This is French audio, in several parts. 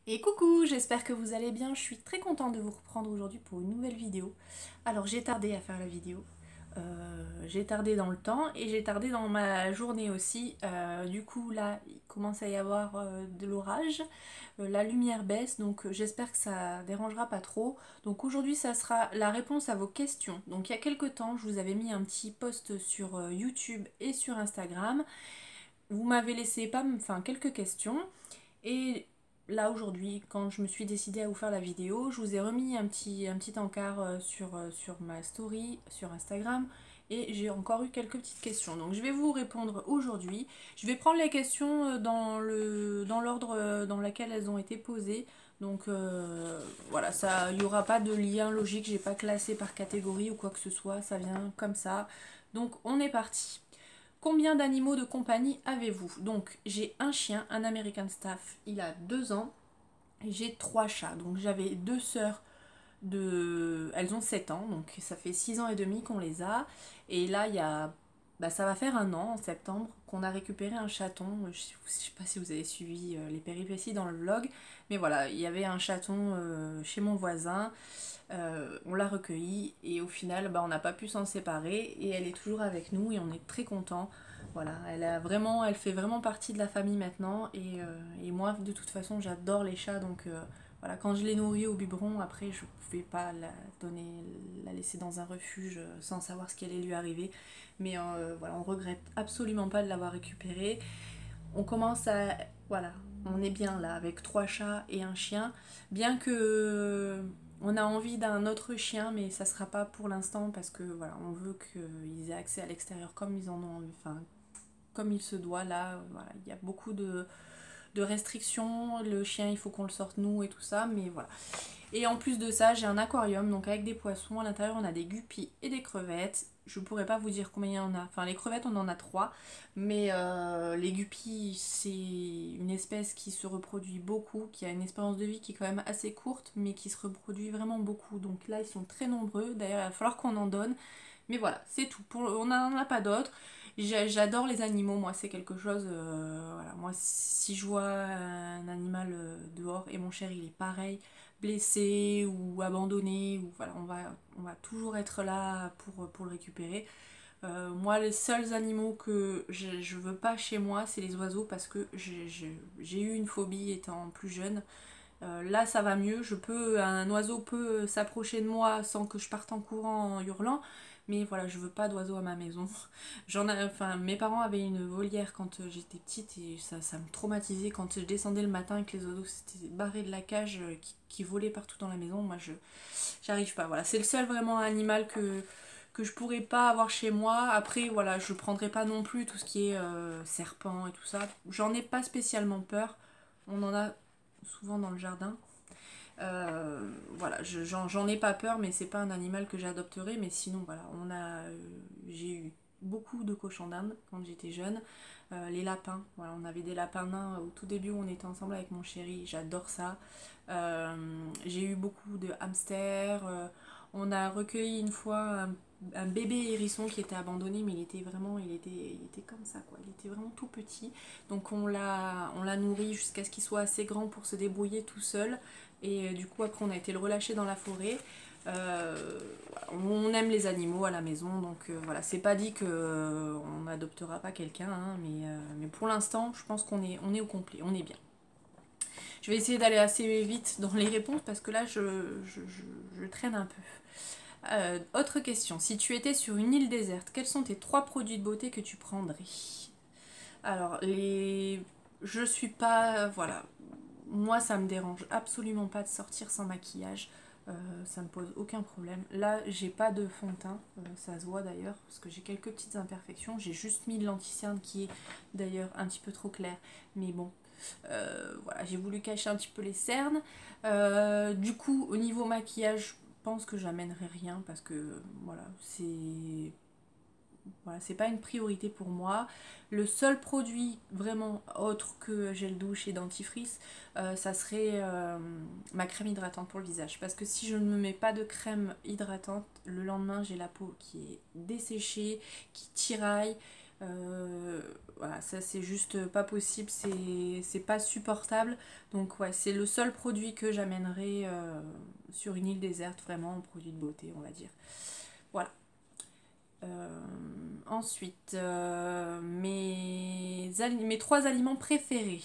Et coucou, j'espère que vous allez bien. Je suis très contente de vous reprendre aujourd'hui pour une nouvelle vidéo. Alors j'ai tardé à faire la vidéo. J'ai tardé dans le temps et j'ai tardé dans ma journée aussi. Du coup là, il commence à y avoir de l'orage. La lumière baisse, donc j'espère que ça dérangera pas trop. Donc aujourd'hui, ça sera la réponse à vos questions. Donc il y a quelques temps, je vous avais mis un petit post sur YouTube et sur Instagram. Vous m'avez laissé pas, enfin quelques questions. Et là aujourd'hui, quand je me suis décidée à vous faire la vidéo, je vous ai remis un petit encart sur ma story sur Instagram et j'ai encore eu quelques petites questions. Donc je vais vous répondre aujourd'hui. Je vais prendre les questions dans l'ordre dans lequel elles ont été posées. Donc voilà, ça, il n'y aura pas de lien logique, j'ai pas classé par catégorie ou quoi que ce soit, ça vient comme ça. Donc on est parti. Combien d'animaux de compagnie avez-vous? Donc j'ai un chien, un American Staff, il a 2 ans, et j'ai 3 chats. Donc j'avais deux sœurs elles ont 7 ans, donc ça fait 6 ans et demi qu'on les a. Et là, ça va faire un an en septembre qu'on a récupéré un chaton. Je sais pas si vous avez suivi les péripéties dans le vlog, mais voilà, il y avait un chaton chez mon voisin. On l'a recueilli et au final, on n'a pas pu s'en séparer et elle est toujours avec nous et on est très content. Voilà, elle fait vraiment partie de la famille maintenant et moi, de toute façon, j'adore les chats donc voilà, quand je l'ai nourrie au biberon, après je pouvais pas la laisser dans un refuge sans savoir ce qui allait lui arriver. Mais voilà, on regrette absolument pas de l'avoir récupérée. On commence à, voilà, on est bien là avec 3 chats et un chien. Bien que on a envie d'un autre chien, mais ça sera pas pour l'instant parce que voilà, on veut qu'ils aient accès à l'extérieur comme ils en ont, enfin comme il se doit là. Voilà, il y a beaucoup de restrictions. Le chien, il faut qu'on le sorte nous et tout ça, mais voilà. Et en plus de ça, j'ai un aquarium, donc avec des poissons. À l'intérieur, on a des guppies et des crevettes. Je pourrais pas vous dire combien il y en a. Enfin, les crevettes, on en a 3. Mais les guppies, c'est une espèce qui se reproduit beaucoup, qui a une espérance de vie qui est quand même assez courte, mais qui se reproduit vraiment beaucoup. Donc là, ils sont très nombreux. D'ailleurs, il va falloir qu'on en donne. Mais voilà, c'est tout. On n'en a pas d'autres. J'adore les animaux, moi, c'est quelque chose. Voilà, moi, si je vois un animal dehors, et mon cher, il est pareil, blessé ou abandonné, ou voilà, on va toujours être là pour le récupérer. Moi, les seuls animaux que je veux pas chez moi, c'est les oiseaux parce que j'ai eu une phobie étant plus jeune. Là, ça va mieux. Un oiseau peut s'approcher de moi sans que je parte en courant en hurlant. Mais voilà, je veux pas d'oiseaux à ma maison. Enfin, mes parents avaient une volière quand j'étais petite et ça me traumatisait quand je descendais le matin et que les oiseaux s'étaient barrés de la cage qui volaient partout dans la maison. Moi, j'arrive pas. Voilà, c'est le seul vraiment animal que je pourrais pas avoir chez moi. Après, voilà, je prendrai pas non plus tout ce qui est serpent et tout ça. J'en ai pas spécialement peur. On en a souvent dans le jardin. Voilà, j'en ai pas peur, mais c'est pas un animal que j'adopterai. Mais sinon, voilà, j'ai eu beaucoup de cochons d'Inde quand j'étais jeune. Les lapins, voilà, on avait des lapins nains au tout début où on était ensemble avec mon chéri, j'adore ça. J'ai eu beaucoup de hamsters. On a recueilli une fois un bébé hérisson qui était abandonné, mais il était comme ça, quoi. Il était vraiment tout petit. Donc on l'a nourri jusqu'à ce qu'il soit assez grand pour se débrouiller tout seul. Et du coup, après, on a été le relâcher dans la forêt. Voilà, on aime les animaux à la maison, donc voilà, c'est pas dit qu'on n'adoptera pas quelqu'un, hein, mais pour l'instant, je pense qu'on est au complet, on est bien. Je vais essayer d'aller assez vite dans les réponses parce que là, je traîne un peu. Autre question, si tu étais sur une île déserte, quels sont tes 3 produits de beauté que tu prendrais? Alors, je suis pas. Voilà. Moi, ça me dérange absolument pas de sortir sans maquillage. Ça me pose aucun problème. Là, j'ai pas de fond de teint, ça se voit d'ailleurs, parce que j'ai quelques petites imperfections. J'ai juste mis de l'anti-cerne qui est d'ailleurs un petit peu trop clair. Mais bon, voilà, j'ai voulu cacher un petit peu les cernes. Du coup, au niveau maquillage, je pense que j'amènerai rien parce que voilà, c'est pas une priorité pour moi. Le seul produit vraiment autre que gel douche et dentifrice, ça serait ma crème hydratante pour le visage. Parce que si je ne me mets pas de crème hydratante, le lendemain j'ai la peau qui est desséchée, qui tiraille. Voilà, ça c'est juste pas possible, c'est pas supportable. Donc ouais, c'est le seul produit que j'amènerai sur une île déserte, vraiment, un produit de beauté, on va dire. Voilà. Ensuite, mes trois aliments préférés.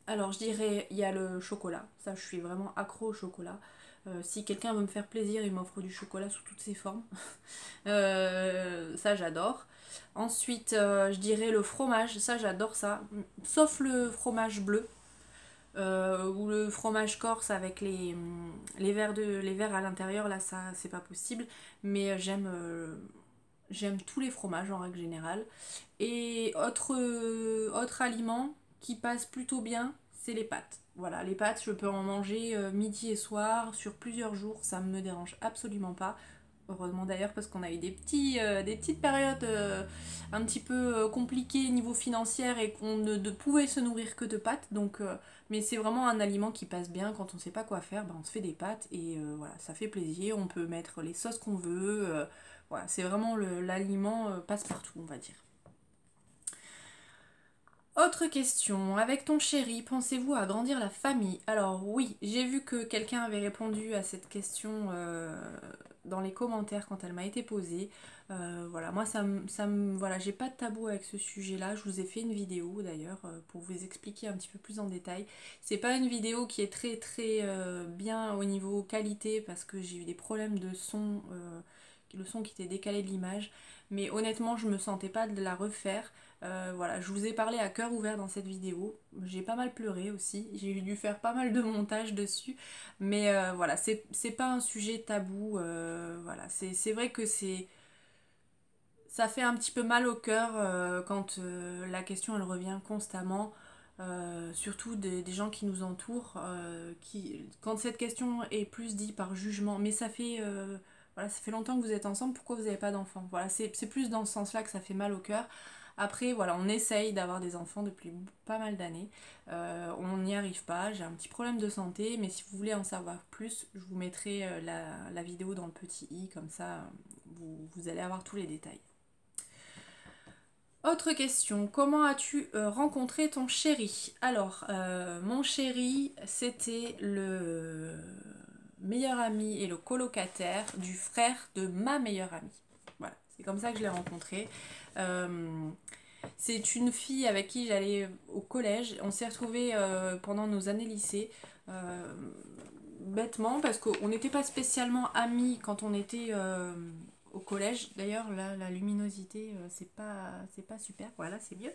Alors je dirais, il y a le chocolat. Ça, je suis vraiment accro au chocolat. Si quelqu'un veut me faire plaisir, il m'offre du chocolat sous toutes ses formes. Ça, j'adore. Ensuite, je dirais le fromage. Ça, j'adore ça. Sauf le fromage bleu. Ou le fromage corse avec les verres à l'intérieur. Là, ça, c'est pas possible. Mais j'aime tous les fromages en règle générale. Et autre aliment qui passe plutôt bien, c'est les pâtes. Voilà, les pâtes, je peux en manger midi et soir sur plusieurs jours, ça me dérange absolument pas. Heureusement d'ailleurs parce qu'on a eu des petites périodes un petit peu compliquées niveau financier et qu'on ne pouvait se nourrir que de pâtes. Donc, mais c'est vraiment un aliment qui passe bien quand on sait pas quoi faire, ben on se fait des pâtes et voilà, ça fait plaisir. On peut mettre les sauces qu'on veut. Voilà, c'est vraiment l'aliment passe-partout, on va dire. Autre question, avec ton chéri, pensez-vous à agrandir la famille? Alors oui, j'ai vu que quelqu'un avait répondu à cette question dans les commentaires quand elle m'a été posée. Voilà, moi voilà, j'ai pas de tabou avec ce sujet-là. Je vous ai fait une vidéo d'ailleurs pour vous expliquer un petit peu plus en détail. C'est pas une vidéo qui est très bien au niveau qualité parce que j'ai eu des problèmes de son, le son qui était décalé de l'image. Mais honnêtement, je me sentais pas de la refaire. Voilà, je vous ai parlé à cœur ouvert dans cette vidéo. J'ai pas mal pleuré aussi. J'ai dû faire pas mal de montage dessus. Mais voilà, c'est pas un sujet tabou. Voilà, c'est vrai que ça fait un petit peu mal au cœur quand la question elle revient constamment. Surtout des gens qui nous entourent. Quand cette question est plus dite par jugement, mais voilà, ça fait longtemps que vous êtes ensemble, pourquoi vous n'avez pas d'enfants? Voilà, c'est plus dans ce sens-là que ça fait mal au cœur. Après, voilà, on essaye d'avoir des enfants depuis pas mal d'années. On n'y arrive pas, j'ai un petit problème de santé, mais si vous voulez en savoir plus, je vous mettrai la vidéo dans le petit i, comme ça vous allez avoir tous les détails. Autre question, comment as-tu rencontré ton chéri? Alors, mon chéri, c'était le meilleur ami et le colocataire du frère de ma meilleure amie. Voilà, c'est comme ça que je l'ai rencontré. C'est une fille avec qui j'allais au collège. On s'est retrouvés pendant nos années lycée. Bêtement, parce qu'on n'était pas spécialement amis quand on était au collège. D'ailleurs, là, la luminosité, c'est pas super. Voilà, c'est mieux.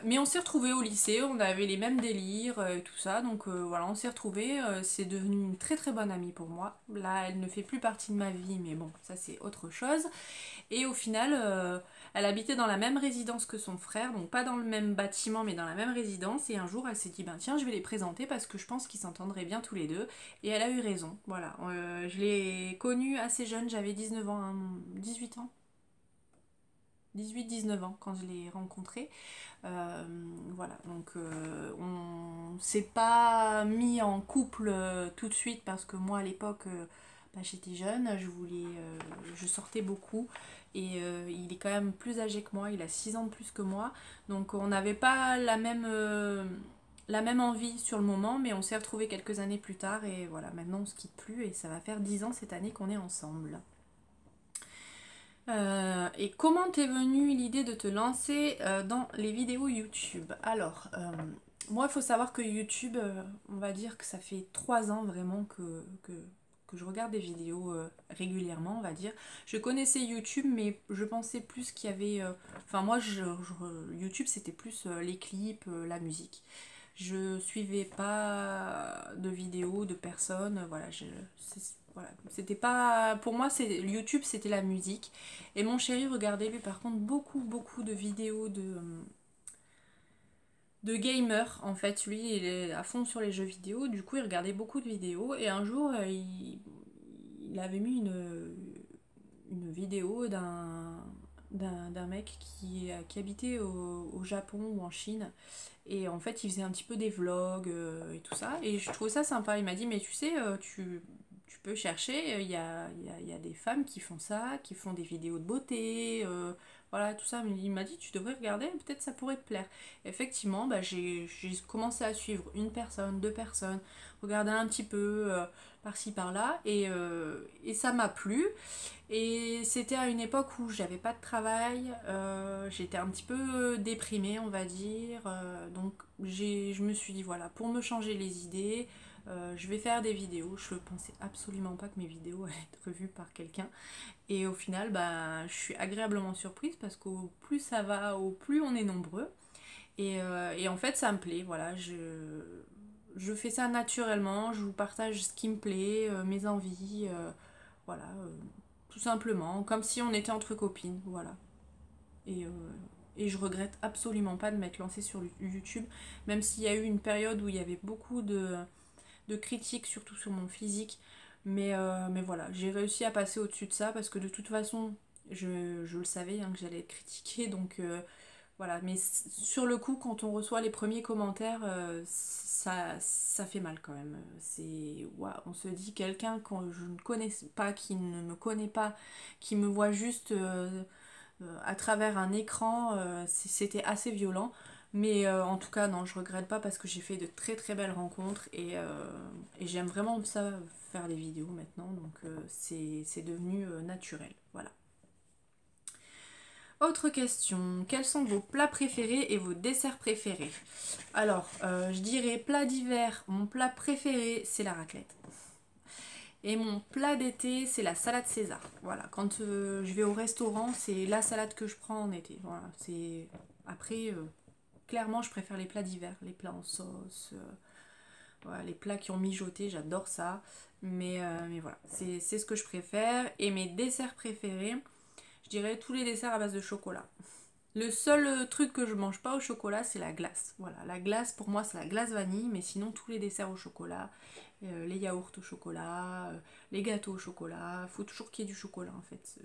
Mais on s'est retrouvés au lycée, on avait les mêmes délires et tout ça, donc voilà, on s'est retrouvés, c'est devenu une très bonne amie pour moi. Là, elle ne fait plus partie de ma vie, mais bon, ça c'est autre chose. Et au final, elle habitait dans la même résidence que son frère, donc pas dans le même bâtiment, mais dans la même résidence. Et un jour, elle s'est dit, ben tiens, je vais les présenter parce que je pense qu'ils s'entendraient bien tous les deux. Et elle a eu raison, voilà. Je l'ai connue assez jeune, j'avais 19 ans, hein, 18 ans. 18-19 ans quand je l'ai rencontré. Voilà, donc on s'est pas mis en couple tout de suite parce que moi à l'époque bah, j'étais jeune, je sortais beaucoup et il est quand même plus âgé que moi, il a 6 ans de plus que moi, donc on n'avait pas la même envie sur le moment, mais on s'est retrouvés quelques années plus tard et voilà, maintenant on se quitte plus et ça va faire 10 ans cette année qu'on est ensemble. Et comment t'es venue l'idée de te lancer dans les vidéos YouTube? Alors, moi, il faut savoir que YouTube, on va dire que ça fait 3 ans vraiment que je regarde des vidéos régulièrement, on va dire. Je connaissais YouTube, mais je pensais plus qu'il y avait... Enfin, moi, YouTube, c'était plus les clips, la musique. Je suivais pas de vidéos de personnes, voilà, voilà. C'était pas pour moi, c'est YouTube, c'était la musique et mon chéri regardait lui par contre beaucoup de vidéos de gamers en fait. Lui il est à fond sur les jeux vidéo, du coup il regardait beaucoup de vidéos et un jour il avait mis une vidéo d'un mec qui habitait au Japon ou en Chine. Et en fait, il faisait un petit peu des vlogs et tout ça. Et je trouvais ça sympa. Il m'a dit, mais tu sais, tu peux chercher. Il y a des femmes qui font ça, qui font des vidéos de beauté. voilà, tout ça. Il m'a dit, tu devrais regarder, peut-être ça pourrait te plaire. Effectivement, bah, j'ai commencé à suivre une personne, deux personnes, regarder un petit peu par-ci par-là, et ça m'a plu. Et c'était à une époque où j'avais pas de travail, j'étais un petit peu déprimée, on va dire. Donc je me suis dit, voilà, pour me changer les idées, je vais faire des vidéos. Je pensais absolument pas que mes vidéos allaient être vues par quelqu'un. Et au final, bah, je suis agréablement surprise parce qu'au plus ça va, au plus on est nombreux. Et en fait, ça me plaît, voilà. Je fais ça naturellement, je vous partage ce qui me plaît, mes envies, voilà, tout simplement, comme si on était entre copines, voilà. Et, euh, et je regrette absolument pas de m'être lancée sur YouTube, même s'il y a eu une période où il y avait beaucoup de critiques, surtout sur mon physique. Mais voilà, j'ai réussi à passer au-dessus de ça parce que de toute façon, je le savais hein, que j'allais être critiquée. Donc voilà, mais sur le coup, quand on reçoit les premiers commentaires, ça fait mal quand même. C'est, waouh, on se dit quelqu'un que je ne connais pas, qui ne me connaît pas, qui me voit juste à travers un écran, c'était assez violent. Mais en tout cas, non, je regrette pas parce que j'ai fait de très très belles rencontres et j'aime vraiment ça, faire des vidéos maintenant. Donc c'est devenu naturel. Voilà. Autre question, quels sont vos plats préférés et vos desserts préférés? Alors, je dirais plat d'hiver, mon plat préféré c'est la raclette. Et mon plat d'été, c'est la salade César. Voilà, quand je vais au restaurant, c'est la salade que je prends en été. Voilà, c'est après clairement, je préfère les plats d'hiver, les plats en sauce, voilà, les plats qui ont mijoté, j'adore ça. Mais voilà, c'est ce que je préfère. Et mes desserts préférés, je dirais tous les desserts à base de chocolat. Le seul truc que je mange pas au chocolat, c'est la glace. Voilà, la glace pour moi c'est la glace vanille, mais sinon tous les desserts au chocolat, les yaourts au chocolat, les gâteaux au chocolat, faut toujours qu'il y ait du chocolat en fait.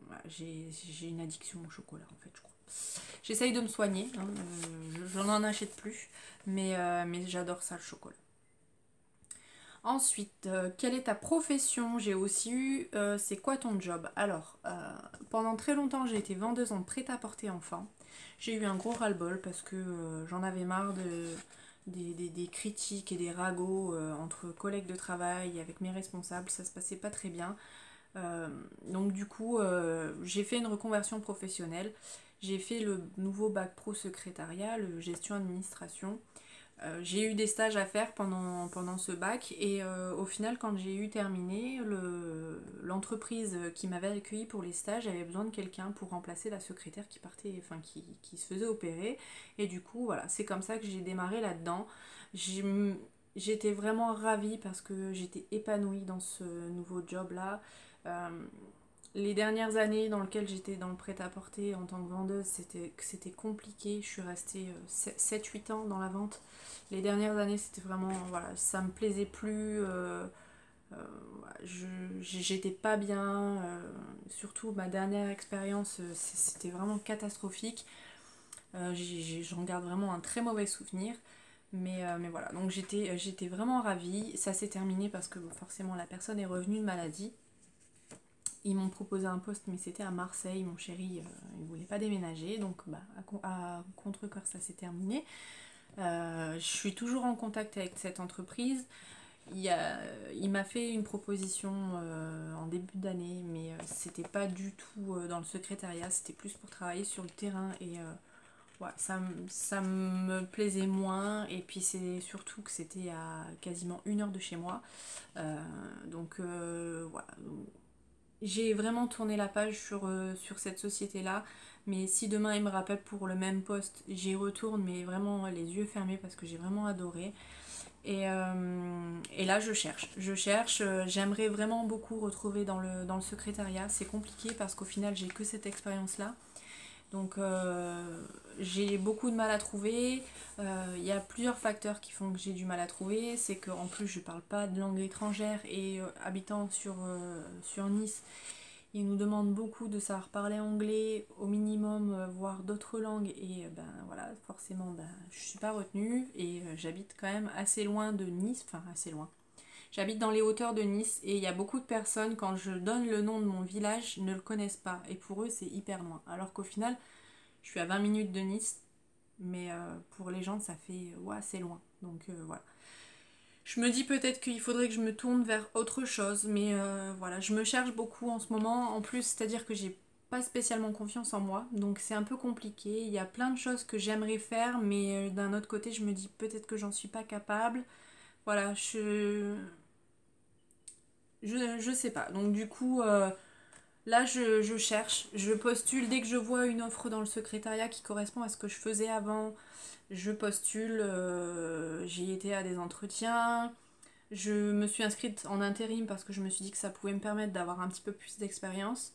Voilà, j'ai une addiction au chocolat en fait, je crois. J'essaye de me soigner, hein, j'en en achète plus, mais j'adore ça le chocolat. Ensuite, quelle est ta profession? J'ai aussi eu, c'est quoi ton job? Alors, pendant très longtemps, j'ai été vendeuse en prêt-à-porter enfant. J'ai eu un gros ras-le-bol parce que j'en avais marre des critiques et des ragots entre collègues de travail, avec mes responsables, ça se passait pas très bien. Donc du coup, j'ai fait une reconversion professionnelle. J'ai fait le nouveau bac pro secrétariat, le gestion administration. J'ai eu des stages à faire pendant ce bac et au final quand j'ai eu terminé, l'entreprise qui m'avait accueilli pour les stages avait besoin de quelqu'un pour remplacer la secrétaire qui partait, enfin qui se faisait opérer, et du coup voilà, c'est comme ça que j'ai démarré là-dedans. J'ai- J'étais vraiment ravie parce que j'étais épanouie dans ce nouveau job là. Euh, les dernières années dans lesquelles j'étais dans le prêt-à-porter en tant que vendeuse, c'était compliqué. Je suis restée 7-8 ans dans la vente. Les dernières années, c'était vraiment, voilà, ça me plaisait plus. Euh, J'étais pas bien. Surtout ma dernière expérience, c'était vraiment catastrophique. J'en garde vraiment un très mauvais souvenir. Mais voilà, donc j'étais vraiment ravie. Ça s'est terminé parce que bon, forcément la personne est revenue de maladie. Ils m'ont proposé un poste, mais c'était à Marseille. Mon chéri, il voulait pas déménager, donc bah, à contre-cœur, ça s'est terminé. Je suis toujours en contact avec cette entreprise. Il m'a fait une proposition en début d'année, mais c'était pas du tout dans le secrétariat, c'était plus pour travailler sur le terrain. Et ouais, ça me plaisait moins. Et puis c'est surtout que c'était à quasiment 1 heure de chez moi. Donc voilà, j'ai vraiment tourné la page sur cette société-là. Mais si demain il me rappelle pour le même poste, j'y retourne, mais vraiment les yeux fermés parce que j'ai vraiment adoré. Et là, je cherche. J'aimerais vraiment beaucoup retrouver dans le secrétariat. C'est compliqué parce qu'au final, j'ai que cette expérience-là. Donc, j'ai beaucoup de mal à trouver. Il y a plusieurs facteurs qui font que j'ai du mal à trouver. C'est qu'en plus, je ne parle pas de langue étrangère et habitant sur Nice, ils nous demandent beaucoup de savoir parler anglais au minimum, voire d'autres langues. Et ben voilà, forcément, ben, je suis pas retenue et j'habite quand même assez loin de Nice, enfin assez loin. J'habite dans les hauteurs de Nice et il y a beaucoup de personnes, quand je donne le nom de mon village, ne le connaissent pas. Et pour eux, c'est hyper loin. Alors qu'au final, je suis à 20 minutes de Nice, mais pour les gens, ça fait ouais, c'est loin. Donc voilà. Je me dis peut-être qu'il faudrait que je me tourne vers autre chose, mais voilà, je me cherche beaucoup en ce moment. En plus, c'est-à-dire que j'ai pas spécialement confiance en moi, donc c'est un peu compliqué. Il y a plein de choses que j'aimerais faire, mais d'un autre côté, je me dis peut-être que j'en suis pas capable. Voilà, je sais pas. Donc du coup, là, je cherche, je postule. Dès que je vois une offre dans le secrétariat qui correspond à ce que je faisais avant, je postule. J'ai été à des entretiens. Je me suis inscrite en intérim parce que je me suis dit que ça pouvait me permettre d'avoir un petit peu plus d'expérience.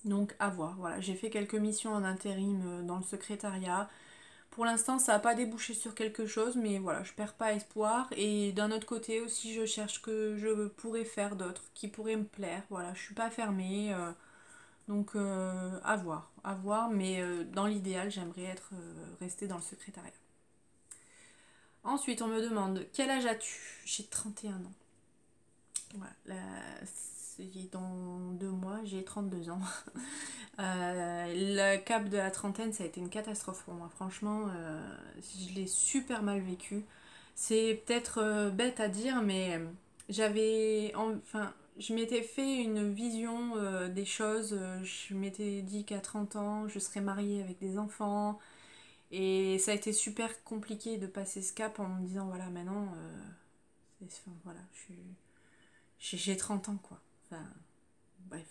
Donc à voir, voilà, j'ai fait quelques missions en intérim dans le secrétariat. Pour l'instant, ça n'a pas débouché sur quelque chose, mais voilà, je perds pas espoir. Et d'un autre côté aussi, je cherche ce que je pourrais faire d'autre, qui pourrait me plaire. Voilà, je suis pas fermée. Donc à voir, mais dans l'idéal, j'aimerais être restée dans le secrétariat. Ensuite, on me demande quel âge as-tu? J'ai 31 ans. Voilà, dans 2 mois, j'ai 32 ans. Le cap de la trentaine, ça a été une catastrophe pour moi. Franchement, je l'ai super mal vécu. C'est peut-être bête à dire, mais enfin, je m'étais fait une vision des choses. Je m'étais dit qu'à 30 ans, je serais mariée avec des enfants. Et ça a été super compliqué de passer ce cap en me disant, voilà, maintenant, enfin, voilà, j'ai 30 ans, quoi. Enfin, bref.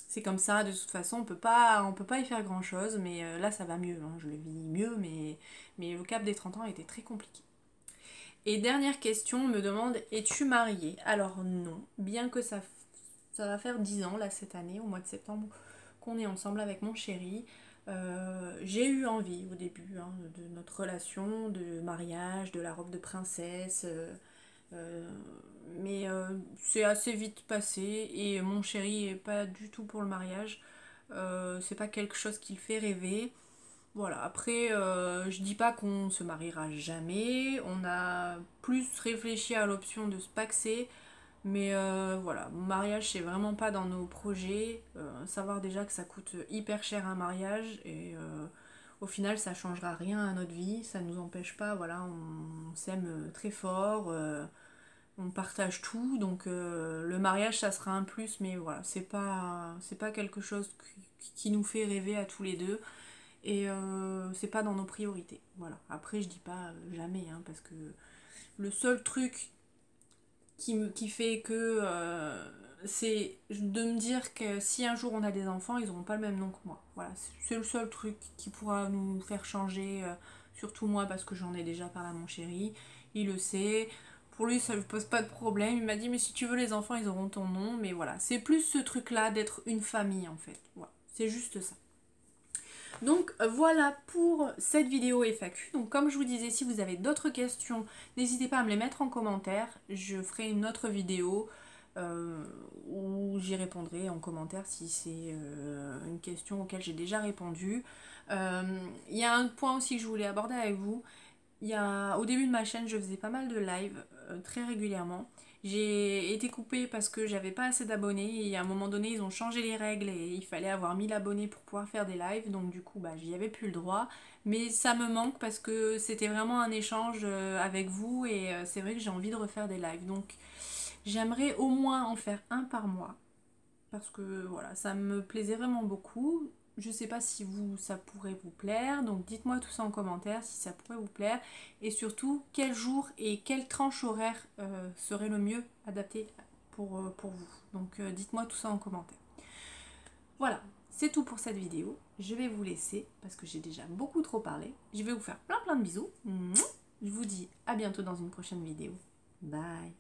C'est comme ça, de toute façon, on peut pas y faire grand chose, mais là ça va mieux, hein, je le vis mieux, mais le cap des 30 ans a été très compliqué. Et dernière question, on me demande, es-tu mariée? Alors non, bien que ça va faire 10 ans là cette année, au mois de septembre, qu'on est ensemble avec mon chéri. J'ai eu envie au début hein, de notre relation, de mariage, de la robe de princesse. Euh, mais c'est assez vite passé et mon chéri est pas du tout pour le mariage. C'est pas quelque chose qui le fait rêver. Voilà, après, je dis pas qu'on se mariera jamais. On a plus réfléchi à l'option de se paxer. Mais voilà, mariage c'est vraiment pas dans nos projets. Savoir déjà que ça coûte hyper cher un mariage et au final ça changera rien à notre vie. Ça nous empêche pas, voilà, on s'aime très fort. On partage tout, donc le mariage ça sera un plus, mais voilà, c'est pas quelque chose qui nous fait rêver à tous les deux, et c'est pas dans nos priorités. Voilà. Après, je dis pas jamais, hein, parce que le seul truc qui fait que c'est de me dire que si un jour on a des enfants, ils auront pas le même nom que moi. Voilà, c'est le seul truc qui pourra nous faire changer, surtout moi parce que j'en ai déjà parlé à mon chéri, il le sait. Pour lui, ça ne pose pas de problème. Il m'a dit, mais si tu veux, les enfants, ils auront ton nom. Mais voilà, c'est plus ce truc-là d'être une famille, en fait. Voilà, c'est juste ça. Donc voilà pour cette vidéo FAQ. Donc comme je vous disais, si vous avez d'autres questions, n'hésitez pas à me les mettre en commentaire. Je ferai une autre vidéo où j'y répondrai en commentaire si c'est une question auquel j'ai déjà répondu. Il y a un point aussi que je voulais aborder avec vous. Au début de ma chaîne, je faisais pas mal de live très régulièrement. J'ai été coupée parce que j'avais pas assez d'abonnés et à un moment donné ils ont changé les règles et il fallait avoir 1000 abonnés pour pouvoir faire des lives, donc du coup bah j'y avais plus le droit, mais ça me manque parce que c'était vraiment un échange avec vous et c'est vrai que j'ai envie de refaire des lives, donc j'aimerais au moins en faire un par mois parce que voilà, ça me plaisait vraiment beaucoup. Je sais pas si ça pourrait vous plaire, donc dites-moi tout ça en commentaire si ça pourrait vous plaire. Et surtout, quel jour et quelle tranche horaire serait le mieux adapté pour vous. Donc dites-moi tout ça en commentaire. Voilà, c'est tout pour cette vidéo. Je vais vous laisser parce que j'ai déjà beaucoup trop parlé. Je vais vous faire plein de bisous. Je vous dis à bientôt dans une prochaine vidéo. Bye.